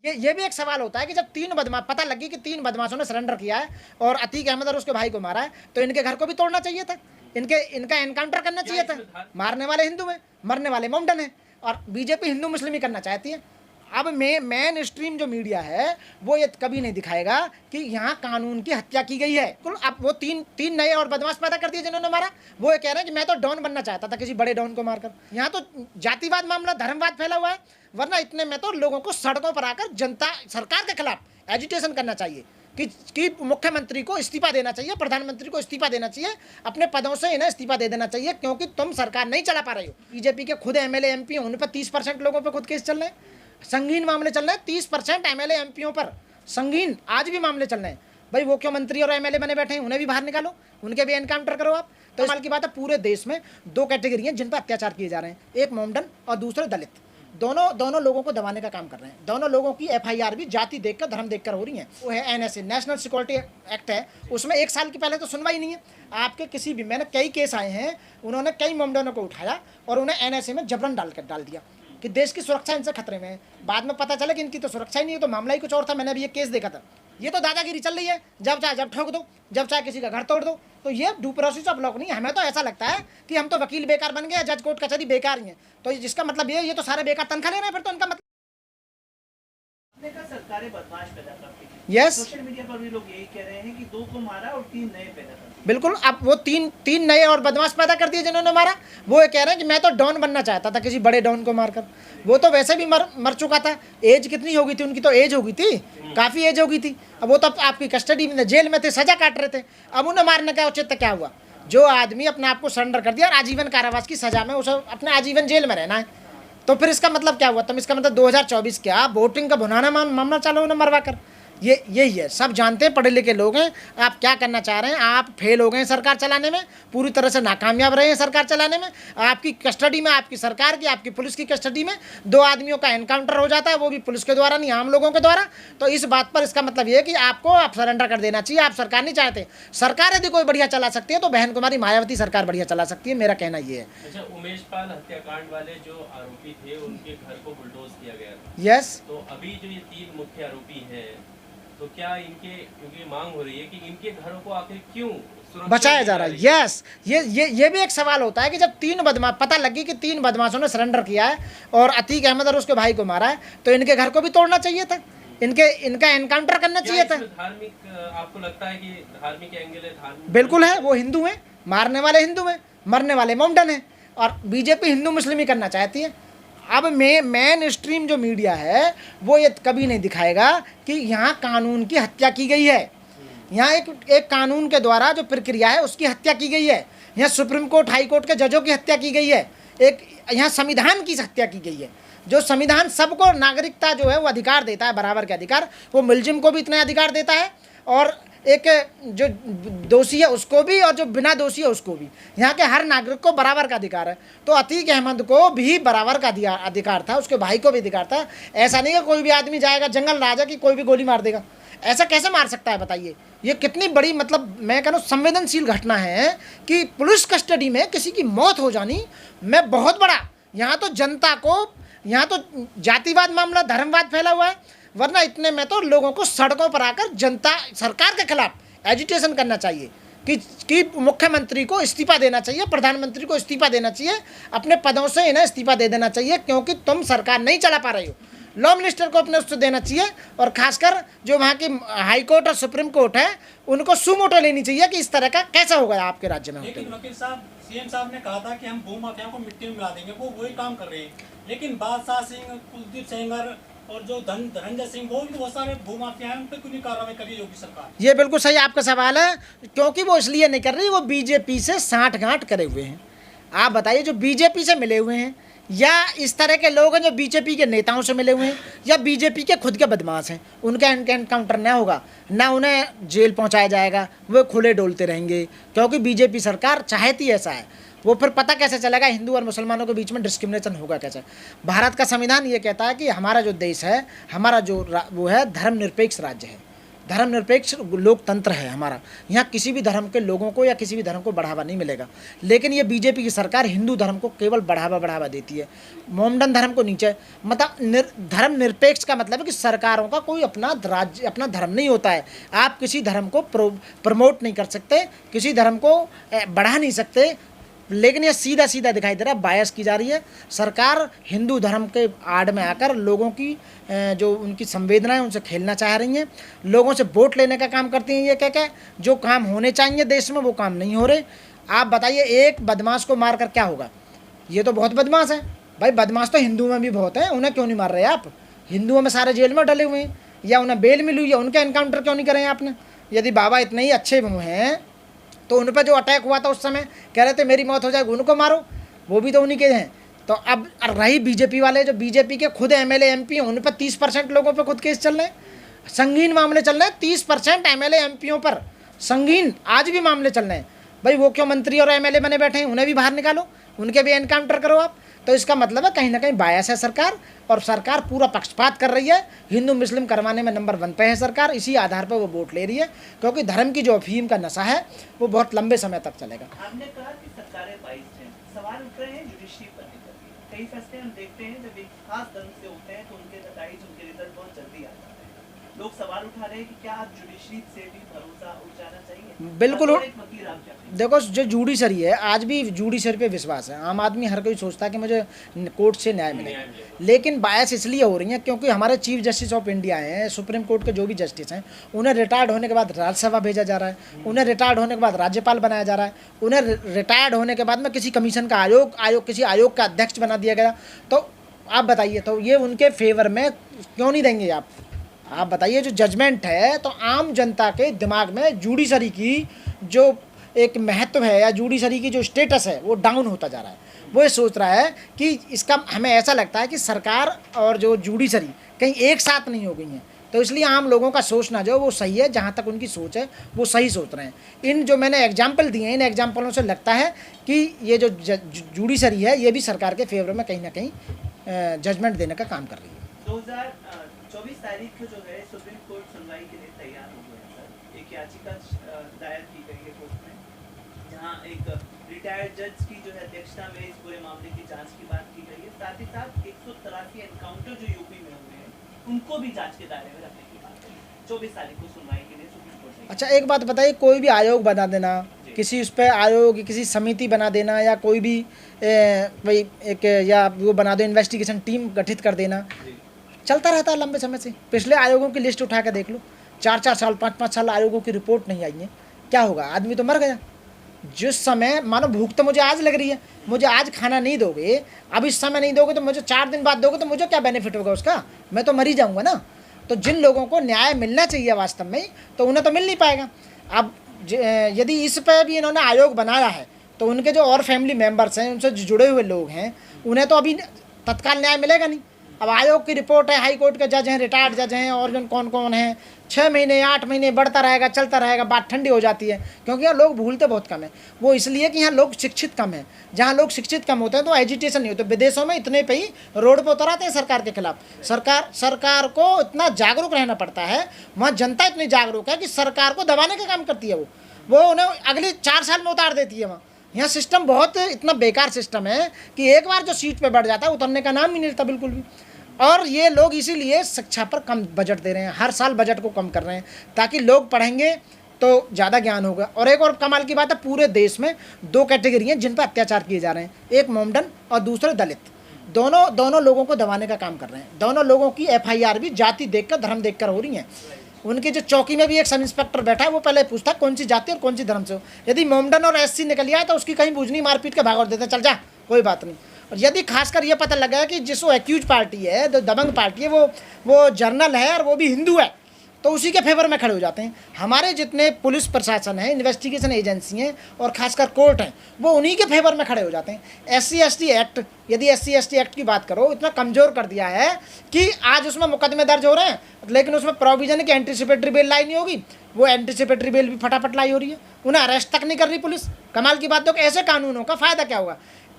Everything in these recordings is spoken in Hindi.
ये भी एक सवाल होता है कि जब तीन बदमाश पता लगी कि तीन बदमाशों ने सरेंडर किया है और अतीक अहमद और उसके भाई को मारा है, तो इनके घर को भी तोड़ना चाहिए था, इनका एनकाउंटर करना चाहिए था। मारने वाले हिंदू हैं, मरने वाले मोमडन हैं, और बीजेपी हिंदू मुस्लिम ही करना चाहती है। अब मेन स्ट्रीम जो मीडिया है वो ये कभी नहीं दिखाएगा कि यहाँ कानून की हत्या की गई है। अब वो तीन नए और बदमाश पैदा कर दिए जिन्होंने मारा, वो ये कह रहे हैं कि मैं तो डॉन बनना चाहता था किसी बड़े डॉन को मारकर। यहाँ तो जातिवाद मामला, धर्मवाद फैला हुआ है, वरना इतने में तो लोगों को सड़कों पर आकर जनता सरकार के खिलाफ एजिटेशन करना चाहिए कि मुख्यमंत्री को इस्तीफा देना चाहिए, प्रधानमंत्री को इस्तीफा देना चाहिए, अपने पदों से इन्हें इस्तीफा दे देना चाहिए, क्योंकि तुम सरकार नहीं चला पा रही हो। बीजेपी के खुद एमएलए एमपी उन पर 30% लोगों पर खुद केस चल रहे हैं, संगीन मामले चल रहे हैं। 30% एमएलए एमपीओं पर संगीन आज भी मामले चल रहे हैं। भाई मुख्यमंत्री और एमएलए बने बैठे हैं, उन्हें भी बाहर निकालो, उनके भी एनकाउंटर करो आप। तो इस साल की बात है, पूरे देश में दो कैटेगरी हैं जिन पर अत्याचार किए जा रहे हैं, एक मोमडन और दूसरे दलित। दोनों लोगों को दबाने का काम कर रहे हैं। दोनों लोगों की एफआईआर भी जाति देखकर, धर्म देखकर हो रही है। वो है एनएसए, नेशनल सिक्योरिटी एक्ट है, उसमें 1 साल की पहले तो सुनवाई नहीं है आपके किसी भी। मैंने कई केस आए हैं, उन्होंने कई मोमडनों को उठाया और उन्हें एनएसए में जबरन डाल दिया कि देश की सुरक्षा इनसे खतरे में है। बाद में पता चला कि इनकी तो सुरक्षा ही नहीं है, तो मामला ही कुछ और था। मैंने अभी ये केस देखा था। ये तो दादागिरी चल रही है, जब चाहे जब ठोक दो, जब चाहे किसी का घर तोड़ दो। तो ये ड्यू प्रोसेस ऑफ लॉ नहीं है। हमें तो ऐसा लगता है कि हम तो वकील बेकार बन गए, जज कोर्ट कचहरी बेकार ही है। तो जिसका मतलब ये तो सारे बेकार तनख्वाह ले रहे हैं, फिर तो उनका मतलब सरकारें बदमाश पैदा करती हैं। यस, सोशल मीडिया पर भी लोग यही कह रहे हैं कि 2 को मारा और 3 नए पैदा कर दिए। बिल्कुल। अब वो तीन नए और बदमाश पैदा कर दिए जिन्होंने मारा, वो ये कह रहे हैं कि मैं तो डॉन बनना चाहता था किसी बड़े डॉन को मारकर। वो तो वैसे भी मर चुका था। एज कितनी हो गई थी उनकी? तो एज हो गई थी, काफ़ी एज हो गई थी। अब वो तो आपकी कस्टडी में, जेल में थे, सजा काट रहे थे। अब उन्हें मारने का औचित्य क्या हुआ? जो आदमी अपने आप को सरेंडर कर दिया और आजीवन कारावास की सजा में, उसे अपने आजीवन जेल में रहना है, तो फिर इसका मतलब क्या हुआ? तुम इसका मतलब 2024 क्या वोटिंग का भुनाना मामला चालू होना मरवा कर। यही है, सब जानते हैं, पढ़े लिखे लोग हैं आप क्या करना चाह रहे हैं। आप फेल हो गए हैं सरकार चलाने में, पूरी तरह से नाकामयाब रहे हैं सरकार चलाने में। आपकी कस्टडी में, आपकी सरकार की, आपकी पुलिस की कस्टडी में 2 आदमियों का एनकाउंटर हो जाता है, वो भी पुलिस के द्वारा नहीं, आम लोगों के द्वारा। तो इस बात पर इसका मतलब ये है कि आप सरेंडर कर देना चाहिए। आप सरकार नहीं चाहते। सरकार यदि कोई बढ़िया चला सकती है तो बहन कुमारी मायावती सरकार बढ़िया चला सकती है, मेरा कहना ये है। अच्छा, उमेश पाल हत्याकांड वाले जो आरोपी थे उनके घर को बुलडोज किया गया था। यस। तो अभी जो ये 3 मुख्य आरोपी हैं, तो क्या इनके, क्योंकि मांग हो रही है कि इनके घरों को आखिर क्यों बचाया जा रहा है? यस, ये भी एक सवाल होता है कि जब पता लगी कि 3 बदमाशों ने सरेंडर किया है और अतीक अहमद और उसके भाई को मारा है, तो इनके घर को भी तोड़ना चाहिए था, इनका एनकाउंटर करना चाहिए था। धार्मिक, आपको लगता है कि धार्मिक एंगल है? धार्मिक बिल्कुल है। वो हिंदू हैं, मारने वाले हिंदू हैं, मरने वाले मोमडन हैं, और बीजेपी हिंदू मुस्लिम ही करना चाहती है। अब मेन स्ट्रीम जो मीडिया है वो ये कभी नहीं दिखाएगा कि यहाँ कानून की हत्या की गई है। यहाँ एक कानून के द्वारा जो प्रक्रिया है उसकी हत्या की गई है। यहाँ सुप्रीम कोर्ट, हाई कोर्ट के जजों की हत्या की गई है। एक यहाँ संविधान की हत्या की गई है। जो संविधान सबको नागरिकता जो है वो अधिकार देता है, बराबर के अधिकार, वो मुलजिम को भी इतने अधिकार देता है, और एक जो दोषी है उसको भी, और जो बिना दोषी है उसको भी। यहाँ के हर नागरिक को बराबर का अधिकार है। तो अतीक अहमद को भी बराबर का अधिकार था, उसके भाई को भी अधिकार था। ऐसा नहीं है कोई भी आदमी जाएगा जंगल राजा की कोई भी गोली मार देगा। ऐसा कैसे मार सकता है बताइए? ये कितनी बड़ी, मतलब मैं कह रहा हूँ संवेदनशील घटना है कि पुलिस कस्टडी में किसी की मौत हो जानी में बहुत बड़ा। यहाँ तो जनता को, यहाँ तो जातिवाद मामला, धर्मवाद फैला हुआ है, वरना इतने में तो लोगों को सड़कों पर आकर जनता सरकार के खिलाफ एजिटेशन करना चाहिए कि मुख्यमंत्री को इस्तीफा देना चाहिए, प्रधानमंत्री को इस्तीफा देना चाहिए, अपने पदों से इन्हें इस्तीफा दे देना चाहिए, क्योंकि तुम सरकार नहीं चला पा रही हो। लॉ मिनिस्टर को अपने उससे देना चाहिए, और खासकर जो वहाँ की हाई कोर्ट और सुप्रीम कोर्ट है उनको सुमोटो लेनी चाहिए कि इस तरह का कैसा होगा आपके राज्य में। लेकिन वकील साहब, सीएम साहब ने कहा था कि हम भूमाफियाओं को मिट्टी में मिला देंगे, वो वही काम कर रहे हैं। लेकिन बादशाह सिंह, कुलदीप सेंगर और जो धनंजय सिंह, वो भी बहुत सारे भूमाफिया हैं, उन पर क्यों नहीं कार्रवाई करी योगी सरकार? ये बिल्कुल सही आपका सवाल है, क्योंकि वो इसलिए नहीं कर रही, वो बीजेपी से साठगांठ करे हुए हैं। आप बताइए, जो बीजेपी से मिले हुए हैं, या इस तरह के लोग हैं जो बीजेपी के नेताओं से मिले हुए हैं, या बीजेपी के खुद के बदमाश हैं, उनका एनकाउंटर ना होगा, ना उन्हें जेल पहुंचाया जाएगा, वो खुले डोलते रहेंगे, क्योंकि बीजेपी सरकार चाहती ऐसा है। वो फिर पता कैसे चलेगा हिंदू और मुसलमानों के बीच में डिस्क्रिमिनेशन होगा कैसे? भारत का संविधान ये कहता है कि हमारा जो देश है, हमारा जो वो है धर्मनिरपेक्ष राज्य है। धर्मनिरपेक्ष लोकतंत्र है हमारा, यहाँ किसी भी धर्म के लोगों को या किसी भी धर्म को बढ़ावा नहीं मिलेगा। लेकिन ये बीजेपी की सरकार हिंदू धर्म को केवल बढ़ावा देती है, मोमडन धर्म को नीचे। मतलब धर्मनिरपेक्ष का मतलब है कि सरकारों का कोई अपना राज्य, अपना धर्म नहीं होता है। आप किसी धर्म को प्रमोट नहीं कर सकते, किसी धर्म को बढ़ा नहीं सकते। लेकिन ये सीधा सीधा दिखाई दे रहा है, बायस की जा रही है सरकार। हिंदू धर्म के आड़ में आकर लोगों की जो उनकी संवेदनाएं उनसे खेलना चाह रही हैं, लोगों से वोट लेने का काम करती हैं। ये क्या जो काम होने चाहिए देश में वो काम नहीं हो रहे। आप बताइए, एक बदमाश को मार कर क्या होगा? ये तो बहुत बदमाश है भाई। बदमाश तो हिंदू में भी बहुत है, उन्हें क्यों नहीं मार रहे आप? हिंदुओं में सारे जेल में डले हुए हैं, या उन्हें बेल मिली हुई है, उनका एनकाउंटर क्यों नहीं करें आपने? यदि बाबा इतने ही अच्छे हैं तो उन पर जो अटैक हुआ था उस समय कह रहे थे मेरी मौत हो जाएगी, उनको मारो, वो भी तो उन्हीं के हैं। तो अब रही बीजेपी वाले, जो बीजेपी के खुद एमएलए एमपी हैं, उन पर 30% लोगों पर खुद केस चल रहे हैं, संगीन मामले चल रहे हैं। 30% एमएलए एमपीओं पर संगीन आज भी मामले चल रहे हैं। भाई वो क्यों मंत्री और एमएलए बने बैठे हैं? उन्हें भी बाहर निकालो, उनके भी एनकाउंटर करो आप। तो इसका मतलब है कहीं ना कहीं बायस है सरकार, और सरकार पूरा पक्षपात कर रही है। हिंदू मुस्लिम करवाने में नंबर 1 पे है सरकार, इसी आधार पर वो वोट ले रही है, क्योंकि धर्म की जो अफीम का नशा है वो बहुत लंबे समय तक चलेगा। आपने कहा कि सरकारें बाइस्ड हैं, सवाल उठ रहे हैं जुडिशरी पर लेकर के। कई फैसले हम देखते हैं जब एक खास धर्म से होते हैं तो उनके नताइज, उनके रिजल्ट बहुत जल्दी आ जाते हैं। लोग सवाल उठा रहे हैं कि क्या आप जुडिशरी से भी भरोसा उठ जाना चाहिए? बिल्कुल। एक वकील आप क्या कहेंगे? देखो, जो जुडिशरी है, आज भी जुडिशरी पे विश्वास है। आम आदमी हर कोई सोचता है कि मुझे कोर्ट से न्याय मिलेगा, लेकिन बायस इसलिए हो रही है क्योंकि हमारे चीफ जस्टिस ऑफ इंडिया हैं, सुप्रीम कोर्ट के जो भी जस्टिस हैं, उन्हें रिटायर्ड होने के बाद राज्यसभा भेजा जा रहा है, उन्हें रिटायर्ड होने के बाद राज्यपाल बनाया जा रहा है, उन्हें रिटायर्ड होने के बाद में किसी कमीशन का किसी आयोग का अध्यक्ष बना दिया गया। तो आप बताइए, तो ये उनके फेवर में क्यों नहीं देंगे आप बताइए। जो जजमेंट है, तो आम जनता के दिमाग में जुडिशरी की जो एक महत्व है या जुडिशरी की जो स्टेटस है वो डाउन होता जा रहा है। वो ये सोच रहा है कि इसका, हमें ऐसा लगता है कि सरकार और जो जुडिशरी कहीं एक साथ नहीं हो गई हैं। तो इसलिए आम लोगों का सोचना जो वो सही है, जहाँ तक उनकी सोच है वो सही सोच रहे हैं। इन जो मैंने एग्जाम्पल दिए हैं, इन एग्जाम्पलों से लगता है कि ये जो जुडिशरी है ये भी सरकार के फेवर में कहीं ना कहीं जजमेंट देने का काम कर रही है। 2024 तारीख को जो है सुप्रीम कोर्ट सुनवाई के लिए तैयार हो गया सर। एक याचिका दायर की गई है कोर्ट में, जहां एक रिटायर्ड जज की जो है अध्यक्षता में इस पूरे मामले की जांच की बात की गई है। साथ ही साथ 183 एनकाउंटर जो यूपी में हुए हैं उनको भी जांच के दायरे में रखने की बात है 24 तारीख को सुनवाई के लिए सुप्रीम कोर्ट ने। अच्छा, एक बात बताइए, कोई भी आयोग बना देना, किसी उस पर आयोग, किसी समिति बना देना, या कोई भी भाई एक या वो बना दो, इन्वेस्टिगेशन टीम गठित कर देना, चलता रहता है लंबे समय से। पिछले आयोगों की लिस्ट उठा कर देख लो, 4-4 साल 5-5 साल आयोगों की रिपोर्ट नहीं आई है। क्या होगा? आदमी तो मर गया। जिस समय, मानो भूख तो मुझे आज लग रही है, मुझे आज खाना नहीं दोगे, अब इस समय नहीं दोगे तो मुझे 4 दिन बाद दोगे, तो मुझे क्या बेनिफिट होगा उसका? मैं तो मर ही जाऊँगा ना। तो जिन लोगों को न्याय मिलना चाहिए वास्तव में, तो उन्हें तो मिल नहीं पाएगा। अब यदि इस पर भी इन्होंने आयोग बनाया है, तो उनके जो और फैमिली मेम्बर्स हैं, उनसे जुड़े हुए लोग हैं, उन्हें तो अभी तत्काल न्याय मिलेगा नहीं। अब आयोग की रिपोर्ट है, हाई कोर्ट के जज हैं, रिटायर्ड जज हैं, और जो कौन कौन हैं, 6 महीने 8 महीने बढ़ता रहेगा, चलता रहेगा, बात ठंडी हो जाती है। क्योंकि यहाँ लोग भूलते बहुत कम है। वो इसलिए कि यहाँ लोग शिक्षित कम हैं। जहाँ लोग शिक्षित कम होते हैं तो एजुटेशन नहीं होते। विदेशों में इतने पे ही रोड पर उतर आते हैं सरकार के खिलाफ। सरकार को इतना जागरूक रहना पड़ता है, वहाँ जनता इतनी जागरूक है कि सरकार को दबाने का काम करती है। वो उन्हें अगले 4 साल में उतार देती है। वहाँ यहाँ सिस्टम बहुत इतना बेकार सिस्टम है कि एक बार जो सीट पे बैठ जाता है, उतरने का नाम ही नहीं लेता बिल्कुल भी। और ये लोग इसीलिए शिक्षा पर कम बजट दे रहे हैं, हर साल बजट को कम कर रहे हैं, ताकि लोग पढ़ेंगे तो ज़्यादा ज्ञान होगा। और एक और कमाल की बात है, पूरे देश में 2 कैटेगरी हैं जिन पर अत्याचार किए जा रहे हैं, एक मोमडन और दूसरे दलित। दोनों लोगों को दबाने का काम कर रहे हैं। दोनों लोगों की FIR भी जाति देखकर, धर्म देखकर हो रही हैं। उनकी जो चौकी में भी एक सब इंस्पेक्टर बैठा है, वो पहले पूछता कौन सी जाति और कौन सी धर्म से हो। यदि मोमडन और SC निकल आए तो उसकी कहीं बूझनी, मारपीट के भाग और देते, चल जा कोई बात नहीं। और यदि खासकर ये पता लगा है कि जिस वो एक्यूज पार्टी है, जो दबंग पार्टी है, वो जर्नल है और वो भी हिंदू है, तो उसी के फेवर में खड़े हो जाते हैं। हमारे जितने पुलिस प्रशासन है, इन्वेस्टिगेशन एजेंसी हैं और खासकर कोर्ट हैं, वो उन्हीं के फेवर में खड़े हो जाते हैं। SC/ST एक्ट, यदि SC/ST एक्ट की बात करो, इतना कमज़ोर कर दिया है कि आज उसमें मुकदमे दर्ज हो रहे हैं, लेकिन उसमें प्रोविजन की एंटीसिपेटरी बेल लाई नहीं होगी। वो एंटीसिपेटरी बेल भी फटाफट लाई हो रही है, उन्हें अरेस्ट तक नहीं कर रही पुलिस। कमाल की बात, तो ऐसे कानूनों का फ़ायदा क्या होगा?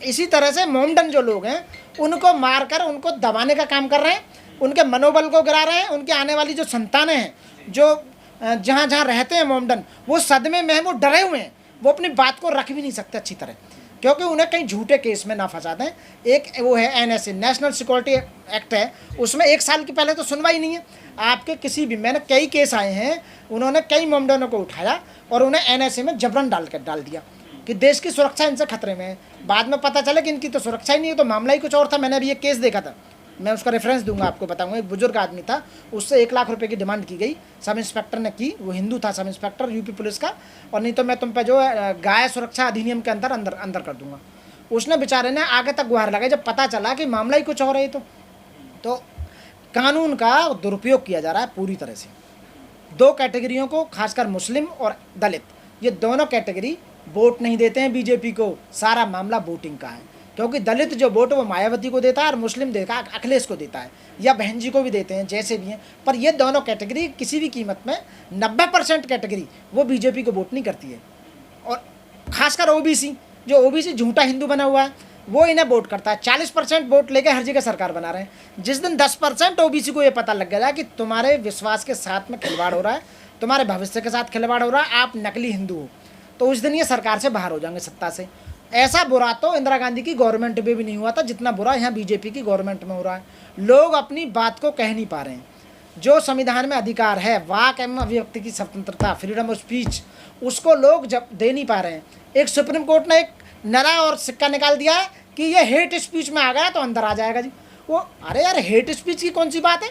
इसी तरह से मोमडन जो लोग हैं, उनको मारकर उनको दबाने का काम कर रहे हैं, उनके मनोबल को गिरा रहे हैं। उनके आने वाली जो संतानें हैं, जो जहाँ जहाँ रहते हैं मोमडन, वो सदमे में हैं, वो डरे हुए हैं, वो अपनी बात को रख भी नहीं सकते अच्छी तरह, क्योंकि उन्हें कहीं झूठे केस में ना फंसा दें। एक वो है NSA, नेशनल सिक्योरिटी एक्ट है, उसमें 1 साल की पहले तो सुनवाई नहीं है आपके किसी भी। मैंने कई केस आए हैं, उन्होंने कई मोमडनों को उठाया और उन्हें NSA में जबरन डाल दिया कि देश की सुरक्षा इनसे खतरे में है। बाद में पता चला कि इनकी तो सुरक्षा ही नहीं है, तो मामला ही कुछ और था। मैंने अभी एक केस देखा था, मैं उसका रेफरेंस दूंगा आपको, बताऊंगा। एक बुजुर्ग आदमी था, उससे 1 लाख रुपए की डिमांड की गई, सब इंस्पेक्टर ने की, वो हिंदू था सब इंस्पेक्टर यूपी पुलिस का, और नहीं तो मैं तुम पे जो गाय सुरक्षा अधिनियम के अंदर कर दूंगा। उसने बेचारे ने आगे तक गुहार लगाई, जब पता चला कि मामला ही कुछ और है। तो कानून का दुरुपयोग किया जा रहा है पूरी तरह से। 2 कैटेगरियों को, खासकर मुस्लिम और दलित, ये दोनों कैटेगरी वोट नहीं देते हैं बीजेपी को। सारा मामला वोटिंग का है, क्योंकि दलित जो वोट वो मायावती को देता है और मुस्लिम देता है अखिलेश को देता है, या बहन जी को भी देते हैं, जैसे भी हैं। पर ये दोनों कैटेगरी किसी भी कीमत में 90% कैटेगरी वो बीजेपी को वोट नहीं करती है। और खासकर OBC, जो OBC झूठा हिंदू बना हुआ है, वो इन्हें वोट करता है। 40% वोट लेके हर जगह सरकार बना रहे हैं। जिस दिन 10% OBC को ये पता लग गया कि तुम्हारे विश्वास के साथ में खिलवाड़ हो रहा है, तुम्हारे भविष्य के साथ खिलवाड़ हो रहा है, आप नकली हिंदू हो, तो उस दिन ये सरकार से बाहर हो जाएंगे, सत्ता से। ऐसा बुरा तो इंदिरा गांधी की गवर्नमेंट में भी नहीं हुआ था जितना बुरा यहाँ बीजेपी की गवर्नमेंट में हो रहा है। लोग अपनी बात को कह नहीं पा रहे हैं। जो संविधान में अधिकार है, वाक एवं अभिव्यक्ति की स्वतंत्रता, फ्रीडम ऑफ स्पीच, उसको लोग जब दे नहीं पा रहे हैं। एक सुप्रीम कोर्ट ने एक नया और सिक्का निकाल दिया है कि ये हेट स्पीच में आ गया तो अंदर आ जाएगा जी। वो अरे यार, हेट स्पीच की कौन सी बात है?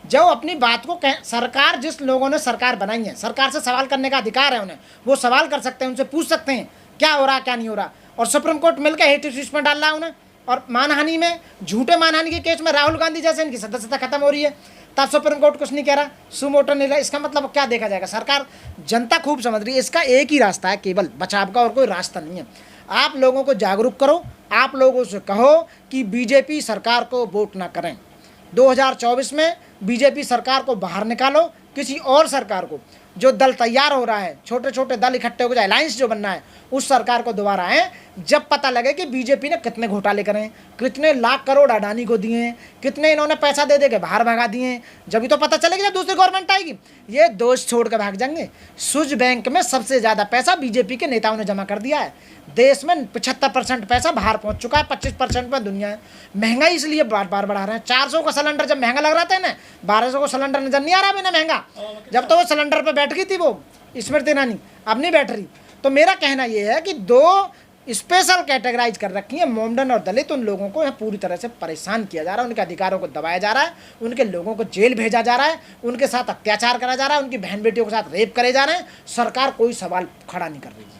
जो अपनी बात को सरकार, जिस लोगों ने सरकार बनाई है, सरकार से सवाल करने का अधिकार है उन्हें, वो सवाल कर सकते हैं, उनसे पूछ सकते हैं क्या हो रहा क्या नहीं हो रहा। और सुप्रीम कोर्ट मिलकर हेट स्पीच में डाल रहा है उन्हें। और मानहानि में, झूठे मानहानि के केस में राहुल गांधी जैसे इनकी सदस्यता खत्म हो रही है, तब सुप्रीम कोर्ट कुछ नहीं कह रहा, सुमोटो नहीं रहा। इसका मतलब क्या देखा जाएगा? सरकार, जनता खूब समझ रही है, इसका एक ही रास्ता है केवल बचाव का, और कोई रास्ता नहीं है। आप लोगों को जागरूक करो, आप लोगों से कहो कि बीजेपी सरकार को वोट ना करें। 2024 में बीजेपी सरकार को बाहर निकालो, किसी और सरकार को, जो दल तैयार हो रहा है, छोटे छोटे दल इकट्ठे होकर अलायंस जो बनना है, उस सरकार को दोबारा आए। जब पता लगे कि बीजेपी ने कितने घोटाले करे हैं, कितने लाख करोड़ अडानी को दिए हैं, कितने इन्होंने पैसा दे दे के बाहर भगा दिए हैं, जब तो पता चलेगा जब दूसरी गवर्नमेंट आएगी। ये दोष छोड़ कर भाग जाएंगे। स्विस बैंक में सबसे ज़्यादा पैसा बीजेपी के नेताओं ने जमा कर दिया है। देश में 75% पैसा बाहर पहुंच चुका है, 25% में दुनिया है। महंगाई इसलिए बार बार बढ़ा रहे हैं। 400 का सिलेंडर जब महंगा लग रहा था ना, 1200 का सिलेंडर नजर नहीं आ रहा मैंने महंगा। जब तो वो सिलेंडर पे बैठ गई थी वो स्मृति ईरानी, अब नहीं बैठ रही। तो मेरा कहना ये है कि 2 स्पेशल कैटेगराइज कर रखी है, मोमडन और दलित। उन लोगों को यहाँ पूरी तरह से परेशान किया जा रहा है, उनके अधिकारों को दबाया जा रहा है, उनके लोगों को जेल भेजा जा रहा है, उनके साथ अत्याचार करा जा रहा है, उनकी बहन बेटियों के साथ रेप करे जा रहे हैं। सरकार कोई सवाल खड़ा नहीं कर रही है।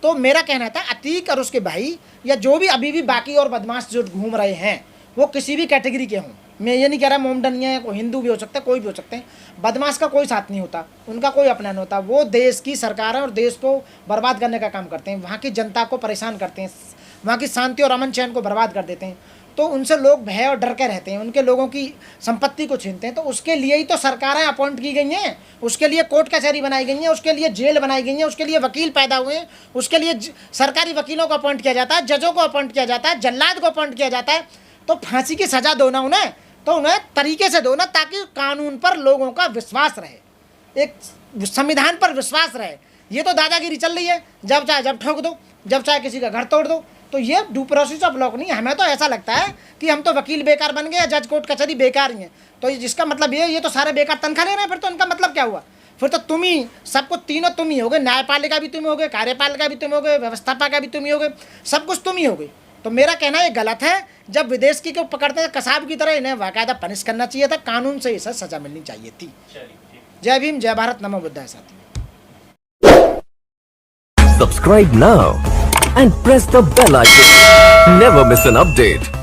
तो मेरा कहना था, अतीक और उसके भाई, या जो भी अभी भी बाकी और बदमाश जो घूम रहे हैं, वो किसी भी कैटेगरी के हों। मैं ये नहीं कह रहा मोमडन है, कोई हिंदू भी हो सकता है, कोई भी हो सकते हैं। बदमाश का कोई साथ नहीं होता, उनका कोई अपना नहीं होता। वो देश की सरकार है और देश को बर्बाद करने का काम करते हैं, वहाँ की जनता को परेशान करते हैं, वहाँ की शांति और अमन चैन को बर्बाद कर देते हैं। तो उनसे लोग भय और डर के रहते हैं, उनके लोगों की संपत्ति को छीनते हैं। तो उसके लिए ही तो सरकारें अपॉइंट की गई हैं, उसके लिए कोर्ट कचहरी बनाई गई हैं, उसके लिए जेल बनाई गई है, उसके लिए वकील पैदा हुए हैं, उसके लिए सरकारी वकीलों को अपॉइंट किया जाता है, जजों को अपॉइंट किया जाता है, जल्लाद को अपॉइंट किया जाता है। तो फांसी की सज़ा दो ना उन्हें, तो उन्हें तरीके से दो ना, ताकि कानून पर लोगों का विश्वास रहे, एक संविधान पर विश्वास रहे। ये तो दादागिरी चल रही है, जब चाहे जब ठोक दो, जब चाहे किसी का घर तोड़ दो। तो ये ड्यू प्रोसेस ऑफ लॉ नहीं। हमें तो ऐसा लगता है कि हम तो वकील बेकार बन गए, जज कोर्ट कचहरी बेकार ही हैं। तो जिसका मतलब ये तो सारे बेकार तनख्वाह ले रहे हैं, फिर तो इनका मतलब क्या हुआ? फिर तो तुम ही सबको, तीनों तुम ही होगे, न्यायपालिका भी तुम होगे, कार्यपालिका भी तुम होगे, व्यवस्थापका भी तुम ही होगे, सब कुछ तुम ही होगे। तो मेरा कहना ये गलत है। जब विदेश की को पकड़ते हैं कसाब की तरह, इन्हें बाकायदा पनिश करना चाहिए था, कानून से इसे सजा मिलनी चाहिए थी। जय भीम, जय भारत, नमो बुद्धाय साथी। Subscribe now and press the bell icon. Never miss an update.